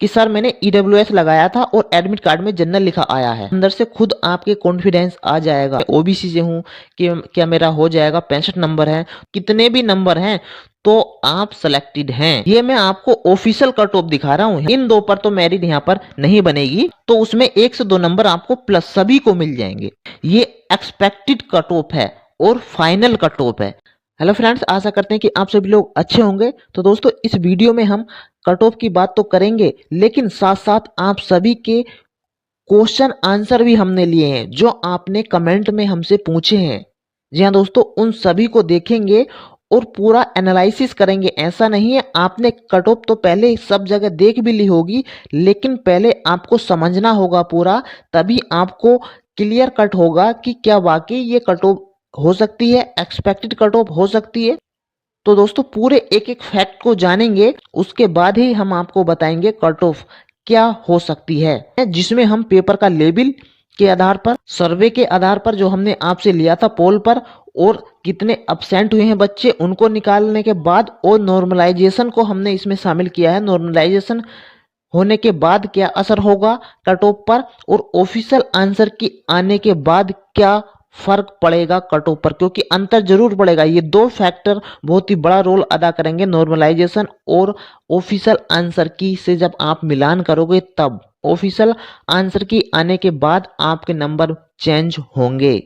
कि सर मैंने ईडब्ल्यूएस लगाया था और एडमिट कार्ड में जनरल लिखा आया है। अंदर से खुद आपके कॉन्फिडेंस आ जाएगा, ओबीसी से हूँ कि क्या मेरा हो जाएगा, 65 नंबर है, कितने भी नंबर हैं तो आप सिलेक्टेड हैं। ये मैं आपको ऑफिशियल कट ऑफ दिखा रहा हूँ। इन दो पर तो मेरिट यहाँ पर नहीं बनेगी, तो उसमें 1 से 2 नंबर आपको प्लस सभी को मिल जाएंगे। ये एक्सपेक्टेड कट ऑफ है और फाइनल कट ऑफ है। हेलो फ्रेंड्स, आशा करते हैं कि आप सभी लोग अच्छे होंगे। तो दोस्तों, इस वीडियो में हम कट ऑफ की बात तो करेंगे, लेकिन साथ साथ आप सभी के क्वेश्चन आंसर भी हमने लिए हैं जो आपने कमेंट में हमसे पूछे हैं। जी हाँ दोस्तों, उन सभी को देखेंगे और पूरा एनालिसिस करेंगे। ऐसा नहीं है, आपने कट ऑफ तो पहले सब जगह देख भी ली होगी, लेकिन पहले आपको समझना होगा पूरा, तभी आपको क्लियर कट होगा कि क्या वाकई ये कट ऑफ हो सकती है, एक्सपेक्टेड कट ऑफ हो सकती है। तो दोस्तों, पूरे एक एक फैक्ट को जानेंगे, उसके बाद ही हम आपको बताएंगे कट ऑफ क्या हो सकती है, जिसमें हम पेपर का लेवल के आधार पर, सर्वे के आधार पर जो हमने आपसे लिया था पोल पर, और कितने अब्सेंट हुए हैं बच्चे उनको निकालने के बाद, और नॉर्मलाइजेशन को हमने इसमें शामिल किया है। नॉर्मलाइजेशन होने के बाद क्या असर होगा कट ऑफ पर, और ऑफिशियल आंसर की आने के बाद क्या फर्क पड़ेगा कट ऑफ पर, क्योंकि अंतर जरूर पड़ेगा। ये दो फैक्टर बहुत ही बड़ा रोल अदा करेंगे, नॉर्मलाइजेशन और ऑफिशियल आंसर की से जब आप मिलान करोगे तब ऑफिशियल आंसर की आने के बाद आपके नंबर चेंज होंगे।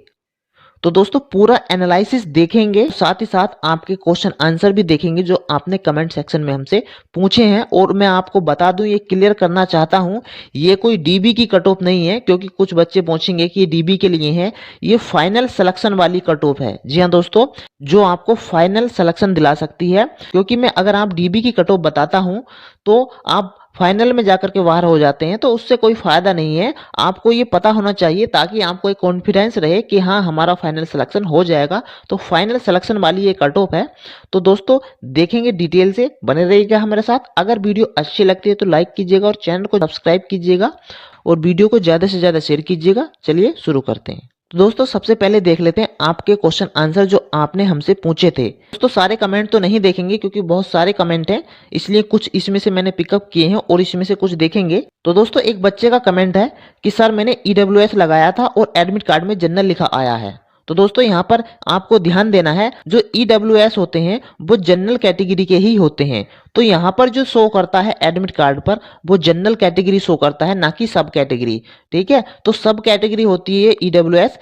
तो दोस्तों, पूरा एनालिसिस देखेंगे, साथ ही साथ आपके क्वेश्चन आंसर भी देखेंगे जो आपने कमेंट सेक्शन में हमसे पूछे हैं। और मैं आपको बता दूं, ये क्लियर करना चाहता हूं, ये कोई डीबी की कट ऑफ नहीं है, क्योंकि कुछ बच्चे पूछेंगे कि ये डीबी के लिए है। ये फाइनल सिलेक्शन वाली कट ऑफ है। जी हाँ दोस्तों, जो आपको फाइनल सिलेक्शन दिला सकती है, क्योंकि मैं अगर आप डीबी की कट ऑफ बताता हूं तो आप फाइनल में जाकर के बाहर हो जाते हैं, तो उससे कोई फायदा नहीं है। आपको ये पता होना चाहिए ताकि आपको एक कॉन्फिडेंस रहे कि हाँ, हमारा फाइनल सिलेक्शन हो जाएगा। तो फाइनल सिलेक्शन वाली ये कट ऑफ है। तो दोस्तों, देखेंगे डिटेल से, बने रहिएगा हमारे साथ। अगर वीडियो अच्छी लगती है तो लाइक कीजिएगा और चैनल को सब्सक्राइब कीजिएगा और वीडियो को ज़्यादा से ज़्यादा शेयर कीजिएगा। चलिए शुरू करते हैं। तो दोस्तों, सबसे पहले देख लेते हैं आपके क्वेश्चन आंसर जो आपने हमसे पूछे थे। दोस्तों, सारे कमेंट तो नहीं देखेंगे क्योंकि बहुत सारे कमेंट हैं, इसलिए कुछ इसमें से मैंने पिकअप किए हैं और इसमें से कुछ देखेंगे। तो दोस्तों, एक बच्चे का कमेंट है कि सर मैंने ईडब्ल्यूएस लगाया था और एडमिट कार्ड में जनरल लिखा आया है। तो दोस्तों, यहाँ पर आपको ध्यान देना है, जो ईडब्ल्यूएस होते हैं वो जनरल कैटेगरी के ही होते हैं। तो यहाँ पर जो शो करता है एडमिट कार्ड पर, वो जनरल कैटेगरी शो करता है, ना कि सब कैटेगरी। ठीक है, तो सब कैटेगरी होती है ईडब्ल्यूएस,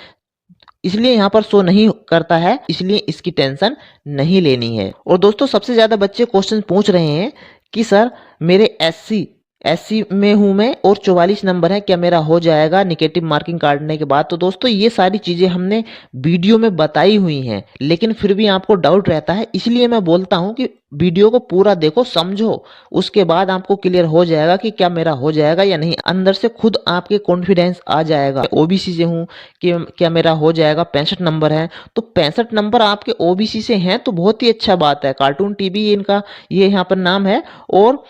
इसलिए यहाँ पर शो नहीं करता है, इसलिए इसकी टेंशन नहीं लेनी है। और दोस्तों, सबसे ज्यादा बच्चे क्वेश्चन पूछ रहे हैं कि सर मेरे एससी में हूं मैं और 44 नंबर है, क्या मेरा हो जाएगा निगेटिव मार्किंग काटने के बाद। तो दोस्तों, ये सारी चीजें हमने वीडियो में बताई हुई हैं, लेकिन फिर भी आपको डाउट रहता है, इसलिए मैं बोलता हूं कि वीडियो को पूरा देखो, समझो, उसके बाद आपको क्लियर हो जाएगा कि क्या मेरा हो जाएगा या नहीं। अंदर से खुद आपके कॉन्फिडेंस आ जाएगा। ओबीसी से हूं कि क्या मेरा हो जाएगा, 65 नंबर है, तो 65 नंबर आपके ओबीसी से हैं तो बहुत ही अच्छा बात है। कार्टून टीवी इनका ये यहाँ पर नाम है, और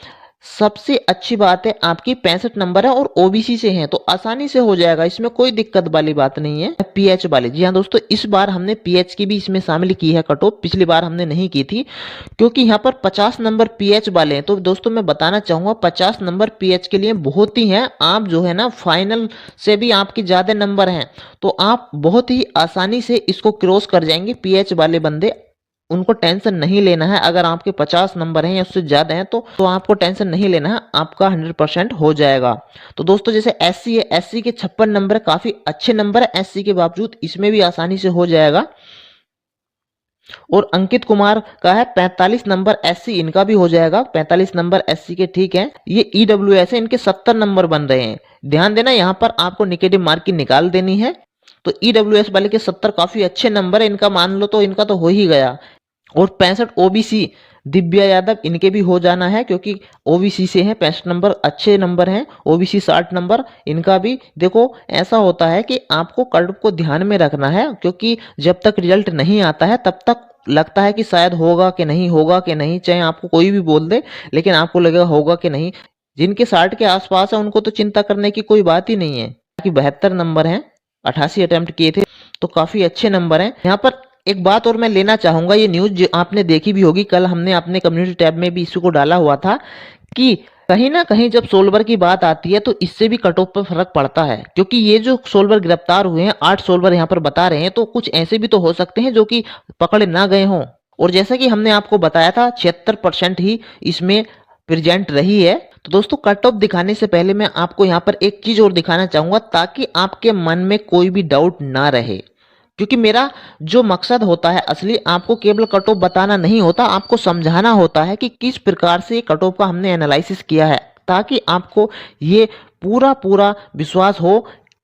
सबसे अच्छी बात है आपकी 65 नंबर है और ओबीसी से हैं, तो आसानी से हो जाएगा, इसमें कोई दिक्कत वाली बात नहीं है। पीएच वाले, जी हाँ दोस्तों, इस बार हमने पीएच की भी इसमें शामिल की है कट ऑफ, पिछली बार हमने नहीं की थी, क्योंकि यहाँ पर 50 नंबर पीएच वाले हैं। तो दोस्तों, मैं बताना चाहूंगा 50 नंबर पीएच के लिए बहुत ही हैं। आप जो है ना, फाइनल से भी आपके ज्यादा नंबर हैं, तो आप बहुत ही आसानी से इसको क्रॉस कर जाएंगे। पीएच वाले बंदे, उनको टेंशन नहीं लेना है। अगर आपके 50 नंबर हैं या उससे ज्यादा हैं तो आपको टेंशन नहीं लेना है, आपका 100% हो जाएगा। तो दोस्तों, जैसे एससी है, एससी के 56 नंबर है, काफी अच्छे नंबर है एससी के बावजूद, इसमें भी आसानी से हो जाएगा। और अंकित कुमार का है 45 नंबर एससी, इनका भी हो जाएगा 45 नंबर एससी के। ठीक है, ये ईडब्ल्यूएस है, इनके 70 नंबर बन रहे हैं। ध्यान देना, यहाँ पर आपको निगेटिव मार्किंग निकाल देनी है। तो ईडब्ल्यूएस वाले के 70 काफी अच्छे नंबर है, इनका मान लो तो इनका तो हो ही गया। और 65 ओबीसी दिव्या यादव, इनके भी हो जाना है, क्योंकि ओबीसी से हैं, 65 नंबर अच्छे नंबर हैं। ओबीसी 60 नंबर, इनका भी देखो। ऐसा होता है कि आपको कट को ध्यान में रखना है, क्योंकि जब तक रिजल्ट नहीं आता है तब तक लगता है कि शायद होगा कि नहीं, होगा कि नहीं, चाहे आपको कोई भी बोल दे, लेकिन आपको लगेगा होगा कि नहीं। जिनके 60 के आसपास है उनको तो चिंता करने की कोई बात ही नहीं है, कि 72 नंबर हैं, 88 अटेम्प्ट किए थे, तो काफी अच्छे नंबर हैं। यहाँ पर एक बात और मैं लेना चाहूंगा, ये न्यूज आपने देखी भी होगी, कल हमने अपने कम्युनिटी टैब में भी इशू को डाला हुआ था कि कहीं ना कहीं जब सोलवर की बात आती है तो इससे भी कट ऑफ पर फर्क पड़ता है, क्योंकि ये जो सोलवर गिरफ्तार हुए हैं 8 सोलवर यहाँ पर बता रहे हैं, तो कुछ ऐसे भी तो हो सकते हैं जो कि पकड़े ना गए हों। और जैसा कि हमने आपको बताया था 76% ही इसमें प्रेजेंट रही है। तो दोस्तों कट ऑफ दिखाने से पहले मैं आपको यहाँ पर एक चीज और दिखाना चाहूंगा ताकि आपके मन में कोई भी डाउट ना रहे, क्योंकि मेरा जो मकसद होता है असली आपको केवल कट ऑफ बताना नहीं होता, आपको समझाना होता है कि किस प्रकार से कट ऑफ का हमने एनालिसिस किया है, ताकि आपको ये पूरा पूरा विश्वास हो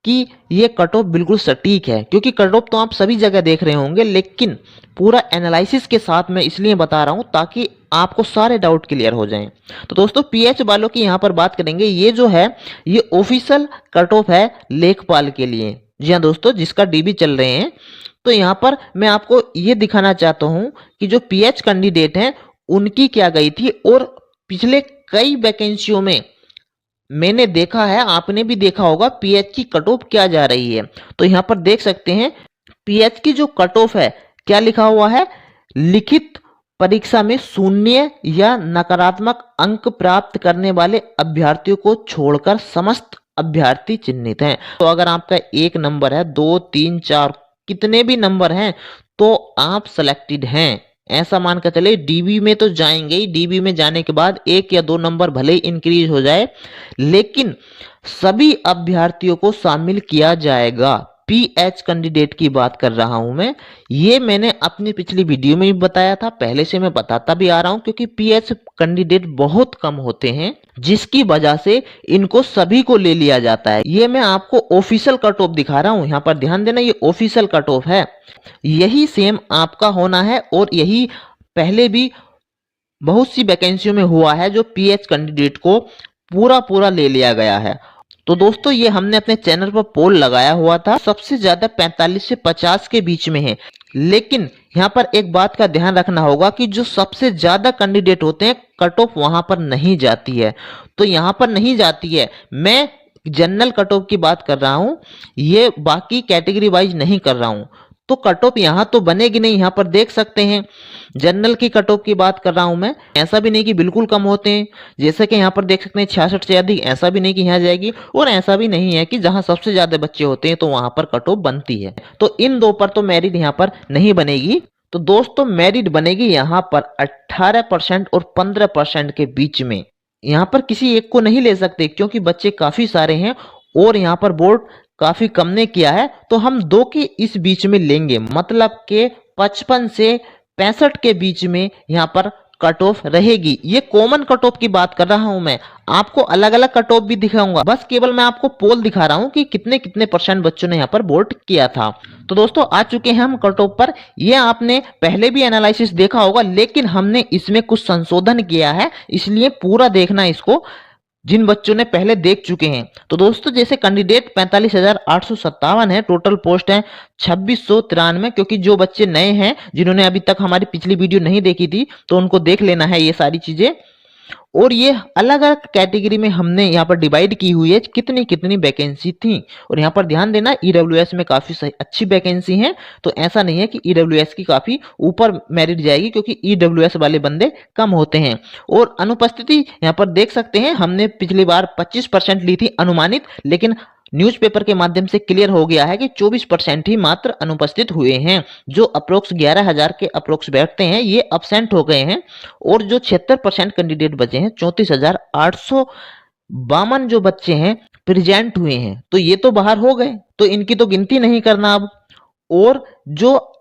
कि ये कट ऑफ बिल्कुल सटीक है। क्योंकि कट ऑफ तो आप सभी जगह देख रहे होंगे, लेकिन पूरा एनालिसिस के साथ मैं इसलिए बता रहा हूं ताकि आपको सारे डाउट क्लियर हो जाएं। तो दोस्तों पीएच वालों की यहां पर बात करेंगे। ये जो है ये ऑफिशियल कट ऑफ है लेखपाल के लिए। जी हाँ दोस्तों, जिसका डीबी चल रहे हैं। तो यहाँ पर मैं आपको ये दिखाना चाहता हूँ कि जो पीएच कैंडिडेट हैं उनकी क्या गई थी, और पिछले कई वैकेंसियों में मैंने देखा है, आपने भी देखा होगा पीएच की कट ऑफ क्या जा रही है। तो यहाँ पर देख सकते हैं पीएच की जो कट ऑफ है क्या लिखा हुआ है, लिखित परीक्षा में 0 या नकारात्मक अंक प्राप्त करने वाले अभ्यर्थियों को छोड़कर समस्त अभ्यर्थी चिन्हित हैं। तो अगर आपका 1 नंबर है, 2, 3, 4 कितने भी नंबर हैं तो आप सेलेक्टेड हैं, ऐसा मानकर चले। डीबी में तो जाएंगे ही, डीबी में जाने के बाद 1 या 2 नंबर भले ही इंक्रीज हो जाए, लेकिन सभी अभ्यर्थियों को शामिल किया जाएगा। पीएच कैंडिडेट की बात कर रहा हूं मैं, ये मैंने अपनी पिछली वीडियो में भी बताया था, पहले से मैं बताता भी आ रहा हूं, क्योंकि पीएच कैंडिडेट बहुत कम होते हैं जिसकी वजह से इनको सभी को ले लिया जाता है। ये मैं आपको ऑफिशियल कट ऑफ दिखा रहा हूं, यहाँ पर ध्यान देना, ये ऑफिशियल कट ऑफ है, यही सेम आपका होना है। और यही पहले भी बहुत सी वैकेंसियों में हुआ है जो पीएच कैंडिडेट को पूरा पूरा ले लिया गया है। तो दोस्तों ये हमने अपने चैनल पर पोल लगाया हुआ था, सबसे ज्यादा 45 से 50 के बीच में है। लेकिन यहाँ पर एक बात का ध्यान रखना होगा कि जो सबसे ज्यादा कैंडिडेट होते हैं कट ऑफ वहां पर नहीं जाती है। तो यहाँ पर नहीं जाती है, मैं जनरल कट ऑफ की बात कर रहा हूं, ये बाकी कैटेगरी वाइज नहीं कर रहा हूं। तो कट ऑफ यहाँ तो बनेगी नहीं, यहाँ पर देख सकते हैं जनरल की कट ऑफ की बात कर रहा हूं मैं। ऐसा भी नहीं कि बिल्कुल कम होते हैं, जैसे कि यहाँ पर देख सकते हैं 66 से अधिक, ऐसा भी नहीं कि यहाँ जाएगी, और ऐसा भी नहीं है कि जहां सबसे ज्यादा बच्चे होते हैं तो वहां पर कट ऑफ बनती है। तो इन दो पर तो मेरिट यहाँ पर नहीं बनेगी। तो दोस्तों मेरिट बनेगी यहाँ पर 18% और 15% के बीच में। यहाँ पर किसी एक को नहीं ले सकते क्योंकि बच्चे काफी सारे हैं और यहाँ पर बोर्ड काफी कम ने किया है, तो हम 2 के इस बीच में लेंगे, मतलब के 55 से 65 के बीच में यहाँ पर कट ऑफ रहेगी। ये कॉमन कट ऑफ की बात कर रहा हूं मैं, आपको अलग अलग कट ऑफ भी दिखाऊंगा, बस केवल मैं आपको पोल दिखा रहा हूं कि कितने कितने % बच्चों ने यहाँ पर वोट किया था। तो दोस्तों आ चुके हैं हम कट ऑफ पर। ये आपने पहले भी एनालिसिस देखा होगा, लेकिन हमने इसमें कुछ संशोधन किया है, इसलिए पूरा देखना इसको जिन बच्चों ने पहले देख चुके हैं। तो दोस्तों जैसे कैंडिडेट 45,857 है, टोटल पोस्ट है 2693, क्योंकि जो बच्चे नए हैं जिन्होंने अभी तक हमारी पिछली वीडियो नहीं देखी थी तो उनको देख लेना है ये सारी चीजें। और ये अलग अलग कैटेगरी में हमने यहाँ पर डिवाइड की हुई है कितनी कितनी वैकेंसी थी। और यहाँ पर ध्यान देना ईडब्ल्यूएस में काफी अच्छी वैकेंसी है, तो ऐसा नहीं है कि ईडब्ल्यूएस की काफी ऊपर मेरिट जाएगी, क्योंकि ईडब्ल्यूएस वाले बंदे कम होते हैं। और अनुपस्थिति यहाँ पर देख सकते हैं, हमने पिछली बार 25% ली थी अनुमानित, लेकिन न्यूज़पेपर के माध्यम से क्लियर हो गया है कि 24% ही मात्र अनुपस्थित हुए हैं। जो अप्रोक्स 11,000 के अप्रोक्स बैठते हैं ये अब्सेंट हो गए हैं, और जो 76% कैंडिडेट बचे हैं 34,852 जो बच्चे हैं प्रेजेंट हुए हैं, तो ये तो बाहर हो गए, तो इनकी तो गिनती नहीं करना अब। और जो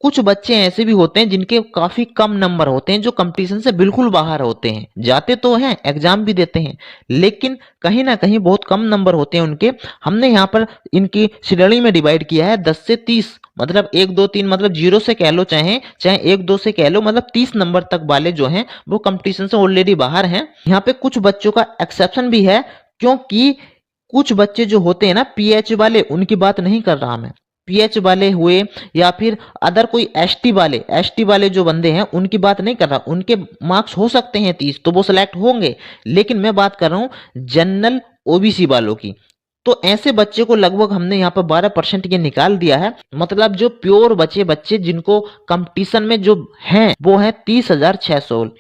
कुछ बच्चे ऐसे भी होते हैं जिनके काफी कम नंबर होते हैं, जो कंपटीशन से बिल्कुल बाहर होते हैं, जाते तो हैं एग्जाम भी देते हैं, लेकिन कहीं ना कहीं बहुत कम नंबर होते हैं उनके। हमने यहाँ पर इनकी श्रेणी में डिवाइड किया है 10 से 30, मतलब 1, 2, 3, मतलब 0 से कह लो, चाहे 1, 2 से कह लो, मतलब 30 नंबर तक वाले जो हैं वो कंपटीशन से ऑलरेडी बाहर हैं। यहाँ पे कुछ बच्चों का एक्सेप्शन भी है, क्योंकि कुछ बच्चे जो होते हैं ना पीएच वाले, उनकी बात नहीं कर रहा मैं, पीएच वाले हुए या फिर अदर कोई एसटी वाले जो बंदे हैं उनकी बात नहीं कर रहा। उनके मार्क्स हो सकते हैं 30, तो वो सिलेक्ट होंगे, लेकिन मैं बात कर रहा हूं जनरल ओबीसी वालों की। तो ऐसे बच्चे को लगभग हमने यहाँ पर 12% ये निकाल दिया है, मतलब जो प्योर बच्चे जिनको कंपटीशन में जो हैं वो है 30,600,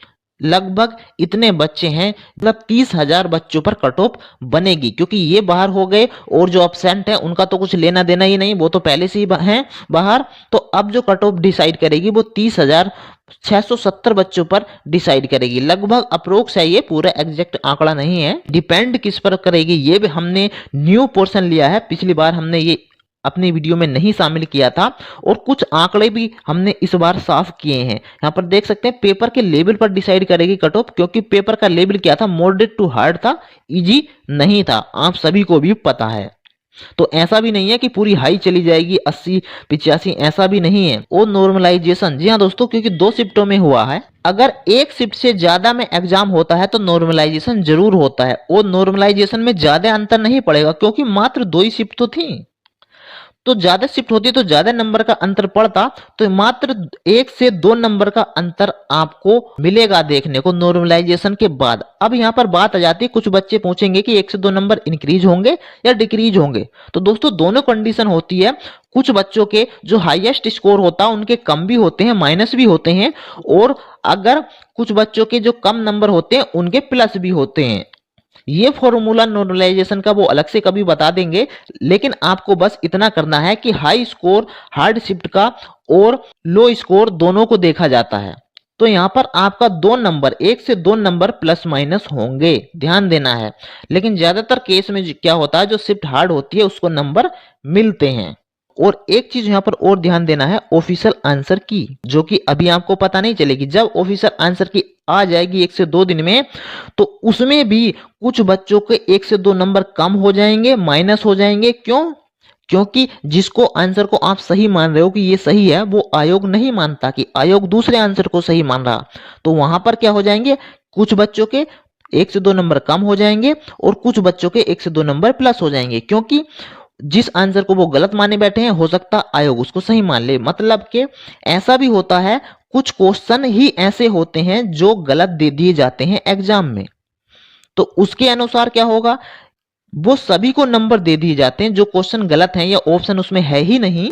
लगभग इतने बच्चे हैं, मतलब 30,000 बच्चों पर कट ऑफ बनेगी, क्योंकि ये बाहर हो गए और जो एब्सेंट है उनका तो कुछ लेना देना ही नहीं, वो तो पहले से ही हैं बाहर। तो अब जो कट ऑफ डिसाइड करेगी वो 30,670 बच्चों पर डिसाइड करेगी। लगभग अप्रोक्स है, ये पूरा एग्जैक्ट आंकड़ा नहीं है। डिपेंड किस पर करेगी ये भी हमने न्यू पोर्शन लिया है, पिछली बार हमने ये अपनी वीडियो में नहीं शामिल किया था, और कुछ आंकड़े भी हमने इस बार साफ किए हैं। यहाँ पर देख सकते हैं पेपर के लेवल पर डिसाइड करेगी कट ऑफ, क्योंकि पेपर का लेवल क्या था, मॉडरेट टू हार्ड था, इजी नहीं था, आप सभी को भी पता है। तो ऐसा भी नहीं है कि पूरी हाई चली जाएगी 80 85, ऐसा भी नहीं है। और नॉर्मलाइजेशन, जी हाँ दोस्तों, क्योंकि 2 शिफ्टों में हुआ है, अगर एक शिफ्ट से ज्यादा में एग्जाम होता है तो नॉर्मलाइजेशन जरूर होता है, और नॉर्मलाइजेशन में ज्यादा अंतर नहीं पड़ेगा, क्योंकि मात्र 2 ही शिफ्ट तो थी। तो ज्यादा शिफ्ट होती तो ज्यादा नंबर का अंतर पड़ता, तो मात्र 1 से 2 नंबर का अंतर आपको मिलेगा देखने को नॉर्मलाइजेशन के बाद। अब यहाँ पर बात आ जाती है, कुछ बच्चे पूछेंगे कि 1 से 2 नंबर इंक्रीज होंगे या डिक्रीज होंगे। तो दोस्तों दोनों कंडीशन होती है। कुछ बच्चों के जो हाईएस्ट स्कोर होता है उनके कम भी होते हैं, माइनस भी होते हैं, और अगर कुछ बच्चों के जो कम नंबर होते हैं उनके प्लस भी होते हैं। ये फॉर्मूला नॉर्मलाइजेशन का वो अलग से कभी बता देंगे, लेकिन आपको बस इतना करना है कि हाई स्कोर हार्ड शिफ्ट का और लो स्कोर दोनों को देखा जाता है। तो यहां पर आपका 2 नंबर, 1 से 2 नंबर प्लस माइनस होंगे, ध्यान देना है। लेकिन ज्यादातर केस में क्या होता है, जो शिफ्ट हार्ड होती है उसको नंबर मिलते हैं। और एक चीज यहां पर और ध्यान देना है, ऑफिशियल आंसर की, जो कि अभी आपको पता नहीं चलेगी। जब ऑफिशियल आंसर की आ जाएगी 1 से 2 दिन में, तो उसमें भी कुछ बच्चों के 1 से 2 नंबर कम हो जाएंगे, माइनस हो जाएंगे। क्यों? क्योंकि जिसको आंसर को आप सही मान रहे हो कि ये सही है, वो आयोग नहीं मानता कि आयोग दूसरे आंसर को सही मान रहा। तो वहां पर क्या हो जाएंगे, कुछ बच्चों के 1 से 2 नंबर कम हो जाएंगे और कुछ बच्चों के 1 से 2 नंबर प्लस हो जाएंगे, क्योंकि जिस आंसर को वो गलत माने बैठे हैं, हो सकता आयोग उसको सही मान ले। मतलब कि ऐसा भी होता है, कुछ क्वेश्चन ही ऐसे होते हैं जो गलत दे दिए जाते हैं एग्जाम में, तो उसके अनुसार क्या होगा, वो सभी को नंबर दे दिए जाते हैं। जो क्वेश्चन गलत है या ऑप्शन उसमें है ही नहीं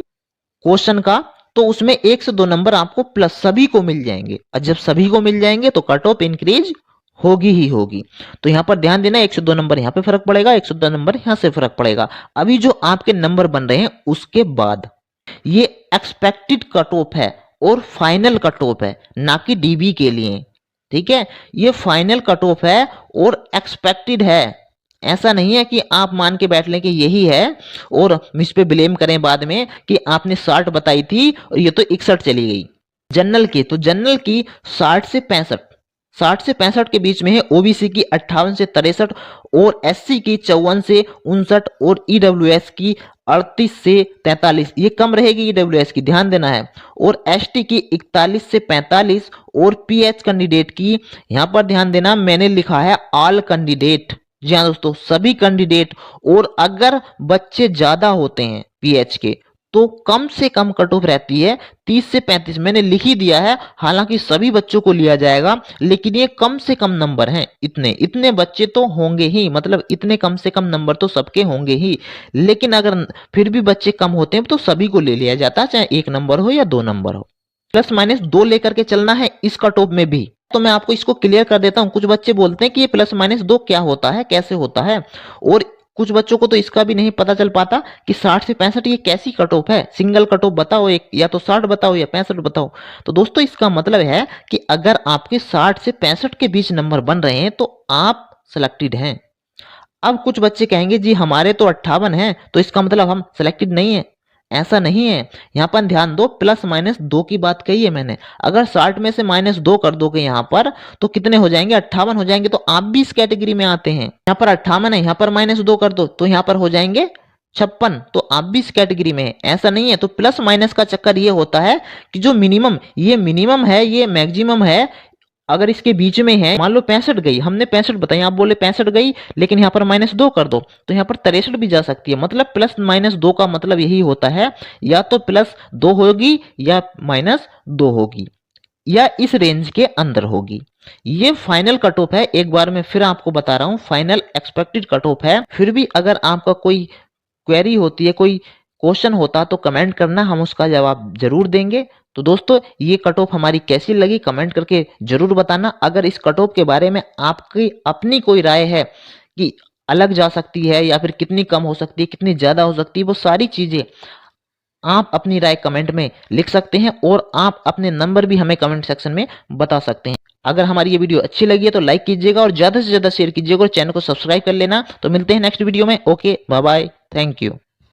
क्वेश्चन का, तो उसमें 1 से 2 नंबर आपको प्लस सभी को मिल जाएंगे। और जब सभी को मिल जाएंगे तो कट ऑफ इंक्रीज होगी ही होगी। तो यहां पर ध्यान देना, 1 से 2 नंबर यहां पे फर्क पड़ेगा, 1 से 2 नंबर यहां से फर्क पड़ेगा। अभी जो आपके नंबर बन रहे हैं उसके बाद ये एक्सपेक्टेड कट ऑफ है और फाइनल कट ऑफ है, ना कि डीबी के लिए। ठीक है, ये फाइनल कट ऑफ है और एक्सपेक्टेड है। ऐसा नहीं है कि आप मान के बैठ लें कि यही है और मुझ पे ब्लेम करें बाद में कि आपने 60 बताई थी और ये तो 61 चली गई। जनरल की, तो जनरल की 60 से 65 के बीच में है, ओबीसी की 58 से 63 और एससी की 54 से 59 और ईडब्ल्यूएस की 38 से 43, ये कम रहेगी ईडब्ल्यूएस की, ध्यान देना है। और एसटी की 41 से 45 और पीएच कैंडिडेट की, यहां पर ध्यान देना मैंने लिखा है ऑल कैंडिडेट। जी हाँ दोस्तों, सभी कैंडिडेट। और अगर बच्चे ज्यादा होते हैं पीएच के तो कम से कम कट ऑफ रहती है 30 से 35, मैंने लिख ही दिया है। हालांकि सभी बच्चों को लिया जाएगा, लेकिन ये कम से कम नंबर हैं, इतने इतने बच्चे तो होंगे ही, मतलब इतने कम से कम नंबर तो सबके होंगे ही। लेकिन अगर फिर भी बच्चे कम होते हैं तो सभी को ले लिया जाता है, चाहे 1 नंबर हो या 2 नंबर हो। प्लस माइनस 2 लेकर के चलना है इस कट ऑफ में भी। तो मैं आपको इसको क्लियर कर देता हूं। कुछ बच्चे बोलते हैं कि ये प्लस माइनस 2 क्या होता है, कैसे होता है, और कुछ बच्चों को तो इसका भी नहीं पता चल पाता कि 60 से 65 ये कैसी कट ऑफ है, सिंगल कट ऑफ बताओ एक, या तो 60 बताओ या 65 बताओ। तो दोस्तों इसका मतलब है कि अगर आपके 60 से 65 के बीच नंबर बन रहे हैं तो आप सिलेक्टेड हैं। अब कुछ बच्चे कहेंगे जी हमारे तो 58 हैं, तो इसका मतलब हम सिलेक्टेड नहीं है। ऐसा नहीं है, यहाँ पर ध्यान दो, प्लस माइनस 2 की बात कही है मैंने। अगर 60 में से -2 कर दोगे यहाँ पर तो कितने हो जाएंगे, 58 हो जाएंगे। तो आप भी इस कैटेगरी में आते हैं। यहाँ पर 58 है, यहाँ पर -2 कर दो तो यहाँ पर हो जाएंगे 56, तो आप भी इस कैटेगरी में है। ऐसा नहीं है। तो प्लस माइनस का चक्कर ये होता है कि जो मिनिमम, ये मिनिमम है, ये मैक्सिमम है। अगर इसके बीच में है, मान लो 65 गई, हमने 65 बताई, आप बोले 65 गई, लेकिन यहाँ पर -2 कर दो तो यहाँ पर 63 भी जा सकती है। मतलब प्लस माइनस 2 का मतलब यही होता है, या तो +2 होगी या -2 होगी, या इस रेंज के अंदर होगी। ये फाइनल कट ऑफ है। एक बार मैं फिर आपको बता रहा हूं, फाइनल एक्सपेक्टेड कट ऑफ है। फिर भी अगर आपका कोई क्वेरी होती है, कोई क्वेश्चन होता तो कमेंट करना, हम उसका जवाब जरूर देंगे। तो दोस्तों ये कट ऑफ हमारी कैसी लगी कमेंट करके जरूर बताना। अगर इस कट ऑफ के बारे में आपकी अपनी कोई राय है कि अलग जा सकती है या फिर कितनी कम हो सकती है, कितनी ज्यादा हो सकती है, वो सारी चीजें आप अपनी राय कमेंट में लिख सकते हैं और आप अपने नंबर भी हमें कमेंट सेक्शन में बता सकते हैं। अगर हमारी ये वीडियो अच्छी लगी है तो लाइक कीजिएगा और ज्यादा से ज्यादा शेयर कीजिएगा और चैनल को सब्सक्राइब कर लेना। तो मिलते हैं नेक्स्ट वीडियो में। Okay, bye bye, thank you.